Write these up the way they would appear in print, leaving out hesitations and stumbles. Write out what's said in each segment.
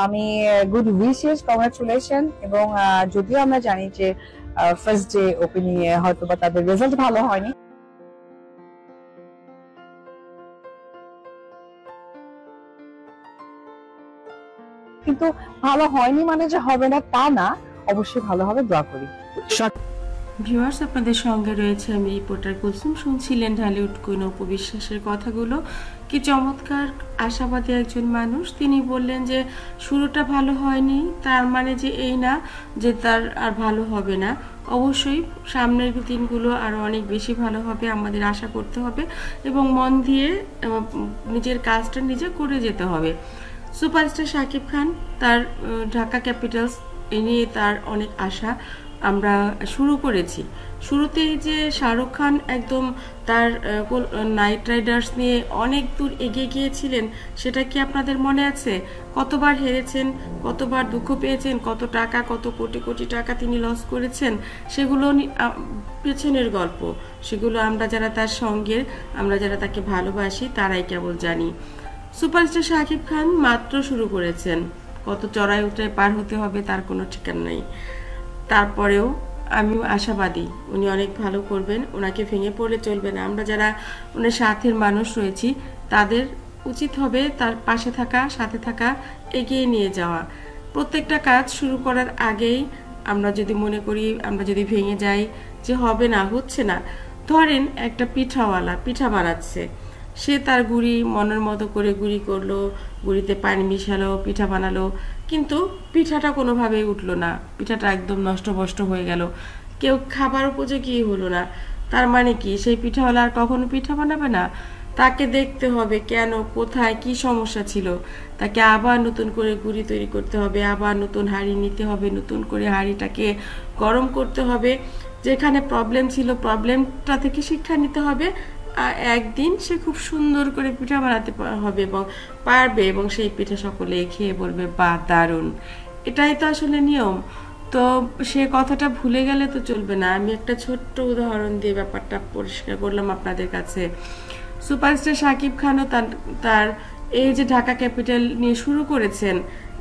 আমি good wishes, congratulation. এবং যদিও আমরা জানি যে ফার্স্ট ডে ওপেনিং এ হয়তো বা তাদের রেজাল্ট ভালো হয়নি, কিন্তু ভালো হয়নি মানে যে হবে না তা না, অবশ্যই ভালো হবে, দোয়া করি। ভিউয়ার্স, আপনাদের সঙ্গে রয়েছে আমি রিপোর্টার কুলসুম। শুনছিলেন ঢালিউড কুইন অপু বিশ্বাসের কথাগুলো। কি চমৎকার আশাবাদী একজন মানুষ। তিনি বললেন যে শুরুটা ভালো হয়নি তার মানে যে এই না যে তার আর ভালো হবে না। অবশ্যই সামনের দিনগুলো আরও অনেক বেশি ভালো হবে, আমাদের আশা করতে হবে এবং মন দিয়ে নিজের কাজটা নিজে করে যেতে হবে। সুপারস্টার শাকিব খান, তার ঢাকা ক্যাপিটালস এ নিয়ে তার অনেক আশা। আমরা শুরু করেছি, শুরুতেই যে শাহরুখ খান একদম তার নাইট রাইডার্স নিয়ে অনেক দূর এগিয়ে গিয়েছিলেন, সেটা কি আপনাদের মনে আছে? কতবার হেরেছেন, কতবার দুঃখ পেয়েছেন, কত টাকা, কত কোটি কোটি টাকা তিনি লস করেছেন, সেগুলো পেছনের গল্প। সেগুলো আমরা যারা তার সঙ্গে, আমরা যারা তাকে ভালোবাসি তারাই কেবল জানি। সুপারস্টার শাকিব খান মাত্র শুরু করেছেন, কত চড়াই উতরাই পার হতে হবে তার কোনো ঠিকানা নেই। তারপরেও আমি আশাবাদী উনি অনেক ভালো করবেন, ওনাকে ভেঙে পড়লে চলবে না। আমরা যারা ওনার সাথের মানুষ রয়েছি তাদের উচিত হবে তার পাশে থাকা, সাথে থাকা, এগিয়ে নিয়ে যাওয়া। প্রত্যেকটা কাজ শুরু করার আগেই আমরা যদি মনে করি, আমরা যদি ভেঙে যাই যে হবে না, হচ্ছে না, ধরেন একটা পিঠাওয়ালা পিঠা বানাচ্ছে, সে তার গুড়ি মনের মতো করে গুড়ি করলো, গুড়িতে পানি মিশালো, পিঠা বানালো, কিন্তু পিঠাটা কোনোভাবেই উঠলো না, পিঠাটা একদম নষ্টভষ্ট হয়ে গেল, কেউ খাবার উপযোগী হলো না। তার মানে কি সেই পিঠাওয়ালা আর কখনো পিঠা বানাবে না? তাকে দেখতে হবে কেন, কোথায়, কি সমস্যা ছিল, তাকে আবার নতুন করে গুড়ি তৈরি করতে হবে, আবার নতুন হাঁড়ি নিতে হবে, নতুন করে হাঁড়িটাকে গরম করতে হবে, যেখানে প্রবলেম ছিল প্রবলেমটা থেকে শিক্ষা নিতে হবে। একদিন সে খুব সুন্দর করে পিঠা বানাতে হবে এবং পারবে, এবং সেই পিঠা সকলে খেয়ে বলবে বাহ দারুণ। এটাই তো আসলে নিয়ম। তো সে কথাটা ভুলে গেলে তো চলবে না। আমি একটা ছোট্ট উদাহরণ দিয়ে ব্যাপারটা পরিষ্কার করলাম আপনাদের কাছে। সুপারস্টার শাকিব খানও তার এই যে ঢাকা ক্যাপিটাল নিয়ে শুরু করেছেন,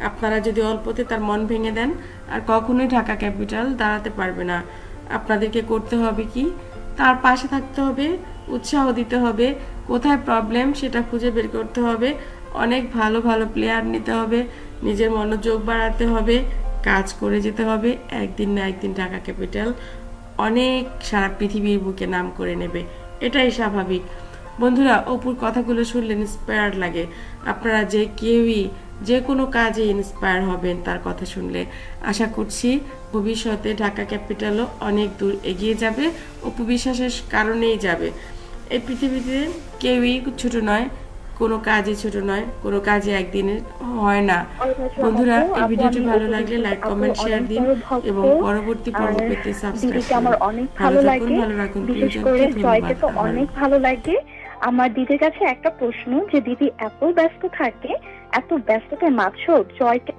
আপনারা যদি অল্পতে তার মন ভেঙে দেন আর কখনোই ঢাকা ক্যাপিটাল দাঁড়াতে পারবে না। আপনাদেরকে করতে হবে কি, তার পাশে থাকতে হবে, উৎসাহ দিতে হবে, কোথায় প্রবলেম সেটা খুঁজে বের করতে হবে, অনেক ভালো ভালো প্লেয়ার নিতে হবে, নিজের মনোযোগ বাড়াতে হবে, কাজ করে যেতে হবে। একদিন না একদিন ঢাকা ক্যাপিটাল অনেক সারা পৃথিবীর বুকে নাম করে নেবে, এটাই স্বাভাবিক। বন্ধুরা, অপুর কথাগুলো শুনলে ইন্সপায়ার লাগে। আপনারা যে কেউই যে কোনো কাজে ইন্সপায়ার হবেন তার কথা শুনলে। আশা করছি ভবিষ্যতে ঢাকা ক্যাপিটালও অনেক দূর এগিয়ে যাবে, অপু বিশ্বাসের কারণেই যাবে। এই পৃথিবীতে কেউই ছোট নয়, কোনো কাজই ছোট নয়, কোনো কাজে একদিনে হয় না। বন্ধুরা, এই ভিডিওটি ভালো লাগলে লাইক, কমেন্ট, শেয়ার দিন এবং পরবর্তী পর্ব পেতে সাবস্ক্রাইব করুন। আমার অনেক ভালো লাগে, বিশেষ করে জয়কে তো অনেক ভালো লাগে। আমার দিদির কাছে একটা প্রশ্ন, যে দিদি এত ব্যস্ত থাকে, এত ব্যস্ততার মাঝেও জয়কে